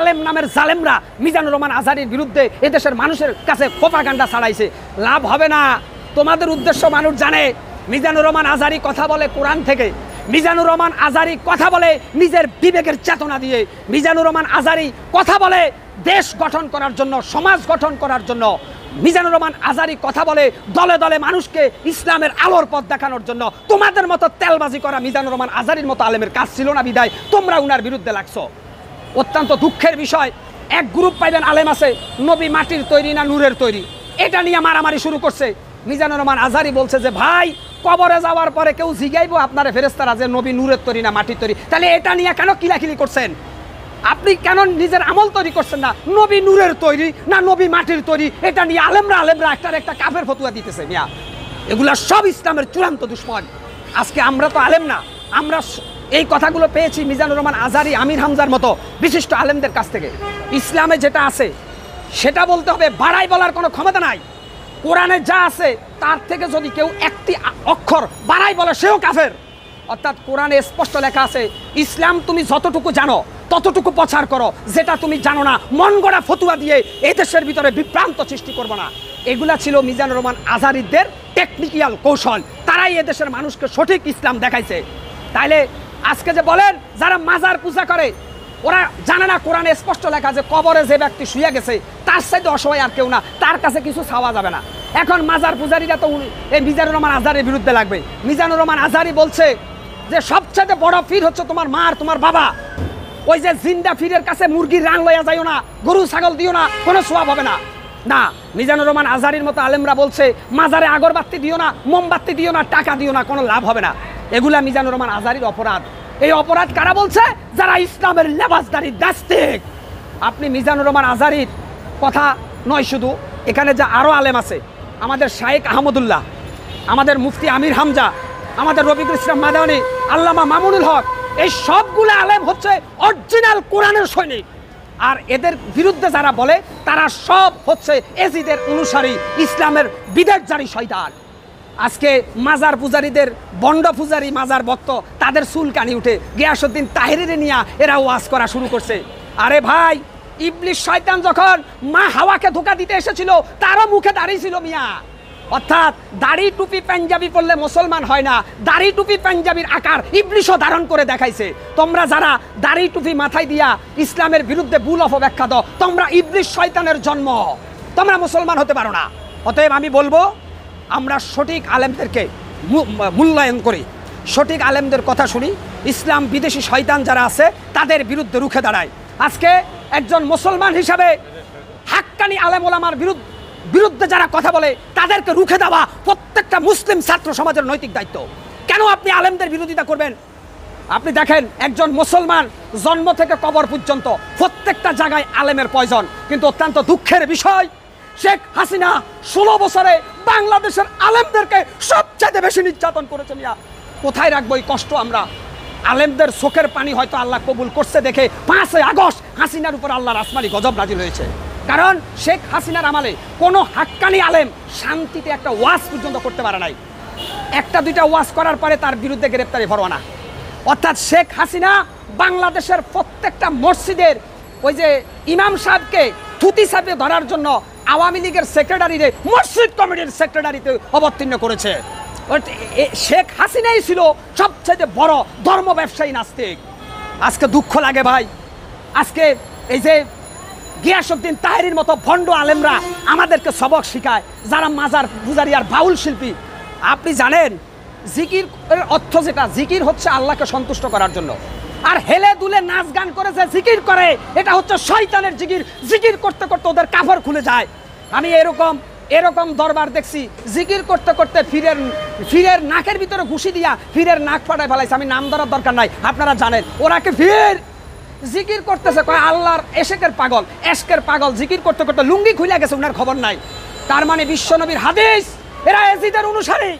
আলেম নামের জালেমরা মিজানুর রহমান আজহারীর বিরুদ্ধে এদেশের মানুষের কাছে প্রোপাগান্ডা ছড়াইছে। লাভ হবে না। তোমাদের উদ্দেশ্য মানুষ জানে। মিজানুর রহমান আজহারী কথা বলে কোরআন থেকে, মিজানুর রহমান আজহারী কথা বলে নিজের বিবেকের চেতনা দিয়ে, মিজানুর রহমান আজহারী কথা বলে দেশ গঠন করার জন্য, সমাজ গঠন করার জন্য। মিজানুর রহমান আজহারী কথা বলে দলে দলে মানুষকে ইসলামের আলোর পথ দেখানোর জন্য। তোমাদের মতো তেলবাজি করা মিজানুর রহমান আজহারীর মতো আলেমের কাজ ছিল না বিদায় তোমরা উনার বিরুদ্ধে লাগছো। অত্যন্ত দুঃখের বিষয়, এক গ্রুপ পাইবেন আলেম আছে নবী মাটির তৈরি না নূরের তৈরি, এটা নিয়ে মারামারি শুরু করছে। মিজানুর রহমান আজহারী বলছে যে ভাই, কবরে যাওয়ার পরে কেউ জিগাইবো আপনারা ফেরেশতারা যে নবী নূরের তৈরি না মাটির তৈরি, তাহলে এটা নিয়ে কেন কিলাকিলি করছেন? আপনি কেন নিজের আমল তৈরি করছেন না? নবী নূরের তৈরি না নবী মাটির তৈরি, এটা নিয়ে আলেমরা একটা কাফের ফতুয়া দিতেছে। মিয়া, এগুলা সব ইসলামের চূড়ান্ত দুশ্মন। আজকে আমরা তো আলেম না, আমরা এই কথাগুলো পেয়েছি মিজানুর রহমান আজহারী, আমির হামজার মতো বিশিষ্ট আলেমদের কাছ থেকে। ইসলামে যেটা আছে সেটা বলতে হবে, বাড়াই বলার কোনো ক্ষমতা নাই। কোরআনে যা আছে তার থেকে যদি কেউ একটি অক্ষর বাড়াই বলে সেও কাফের। অর্থাৎ কোরআনে স্পষ্ট লেখা আছে, ইসলাম তুমি যতটুকু জানো ততটুকু প্রচার করো, যেটা তুমি জানো না মন গড়া ফতুয়া দিয়ে এই দেশের ভিতরে বিভ্রান্ত সৃষ্টি করবো না। এগুলা ছিল মিজানুর রহমান আজহারীদের টেকনিক্যাল কৌশল। তারাই এদেশের মানুষকে সঠিক ইসলাম দেখাইছে। তাইলে আজকে যে বলেন যারা মাজার পূজা করে, ওরা জানে না কোরআনে স্পষ্ট লেখা যে কবরে যে ব্যক্তি শুয়ে গেছে তার সাথে অসহায় আর কেউ না, তার কাছে কিছু চাওয়া যাবে না। এখন মাজার পূজারীরা তো এই মিজানুর রহমান আজহারীর বিরুদ্ধে লাগবে। মিজানুর রহমান আজহারী বলছে যে সবচেয়ে বড় পীর হচ্ছে তোমার মা আর তোমার বাবা। ওই যে জিন্দা পীরের কাছে মুরগির রান লইয়া যাইও না, গরু ছাগল দিও না, কোনো সোয়াব হবে না। না, মিজানুর রহমান আজহারীর মতো আলেমরা বলছে মাজারে আগরবাতি দিও না, মোমবাতি দিও না, টাকা দিও না, কোনো লাভ হবে না। এগুলা মিজানুর রহমান আজহারীর অপরাধ। এই অপরাধ কারা বলছে? যারা ইসলামের লেবাসদারি নাস্তিক। আপনি মিজানুর রহমান আজহারীর কথা নয় শুধু, এখানে যা আরও আলেম আছে, আমাদের শায়েখ আহমদুল্লাহ, আমাদের মুফতি আমির হামজা, আমাদের রফিকুল ইসলাম মাদানী, আল্লামা মামুনুল হক, এই সবগুলো আলেম হচ্ছে অরিজিনাল কোরআনের সৈনিক। আর এদের বিরুদ্ধে যারা বলে তারা সব হচ্ছে এজিদের অনুসারী, ইসলামের বিদেশজারি শয়তান। আজকে মাজার পূজারীদের, বন্ড পূজারী মাজার ভক্ত, তাদের চুলকানি উঠে গিয়াসউদ্দিন তাহেরিরে নিয়ে এরা ওয়াজ করা শুরু করছে। আরে ভাই, ইবলিস শয়তান যখন মা হাওয়াকে ধোঁকা দিতে এসেছিল তারও মুখে দাঁড়িয়ে ছিল মিয়া। অর্থাৎ দাড়ি টুপি পাঞ্জাবি পরলে মুসলমান হয় না, দাড়ি টুপি পাঞ্জাবির আকার ইবলিসও ধারণ করে দেখাইছে। তোমরা যারা দাড়ি টুপি মাথায় দিয়া ইসলামের বিরুদ্ধে ভুল অপব্যাখ্যা দাও, তোমরা ইবলিস শয়তানের জন্ম, তোমরা মুসলমান হতে পারো না। অতএব আমি বলবো, আমরা সঠিক আলেমদেরকে মূল্যায়ন করি, সঠিক আলেমদের কথা শুনি, ইসলাম বিদেশি শয়তান যারা আছে তাদের বিরুদ্ধে রুখে দাঁড়ায়। আজকে একজন মুসলমান হিসাবে হাক্কানি আলেম ওলামার বিরুদ্ধে যারা কথা বলে তাদেরকে রুখে দেওয়া প্রত্যেকটা মুসলিম ছাত্র সমাজের নৈতিক দায়িত্ব। কেন আপনি আলেমদের বিরোধিতা করবেন? আপনি দেখেন, একজন মুসলমান জন্ম থেকে কবর পর্যন্ত প্রত্যেকটা জায়গায় আলেমের প্রয়োজন। কিন্তু অত্যন্ত দুঃখের বিষয়, শেখ হাসিনা 16 বছরে বাংলাদেশের আলেমদেরকে সবচেয়ে বেশি নির্যাতন করেছে। মিয়া, কোথায় রাখবো এই কষ্ট আমরা? আলেমদের চোখের পানি হয়তো আল্লাহ কবুল করছে দেখে 5 আগস্ট হাসিনার উপর আল্লাহর আসমানি গজব নাজিল হয়েছে। কারণ শেখ হাসিনার আমলে কোনো হাক্কানি আলেম শান্তিতে একটা ওয়াজ পর্যন্ত করতে পারে নাই। একটা দুইটা ওয়াজ করার পরে তার বিরুদ্ধে গ্রেপ্তারি পরোয়ানা। অর্থাৎ শেখ হাসিনা বাংলাদেশের প্রত্যেকটা মসজিদের ওই যে ইমাম সাহেবকে থুতি সাহেবে ধরার জন্য আওয়ামী লীগের সেক্রেটারিরে মসজিদ কমিটির সেক্রেটারিতে অবতীর্ণ করেছে। শেখ হাসিনাই ছিল সবচেয়ে বড় ধর্ম ব্যবসায়ী নাস্তিক। আজকে দুঃখ লাগে ভাই, আজকে এই যে গিয়াসউদ্দিন তাহেরির মতো ভণ্ড আলেমরা আমাদেরকে সবক শিখায়, যারা মাজার পূজারী আর বাউল শিল্পী। আপনি জানেন জিকির অর্থ যেটা, জিকির হচ্ছে আল্লাহকে সন্তুষ্ট করার জন্য। আর হেলে দুলে নাচ গান করে যে জিকির করে এটা হচ্ছে শয়তানের জিকির। জিকির করতে করতে ওদের কাপড় খুলে যায়। আমি এরকম দরবার দেখছি, জিকির করতে করতে ফিরের নাকের ভিতরে ঘুষি দিয়া ফিরের নাক ফাটায় ফেলাইছে। আমি নাম ধরার দরকার নাই, আপনারা জানেন। ওরাকে ফির জিকির করতেছে, কয় আল্লাহর এশেকের পাগল জিকির করতে করতে লুঙ্গি খুলে গেছে, ওনার খবর নাই। তার মানে বিশ্বনবীর হাদিস, এরা এজিদের অনুসারী।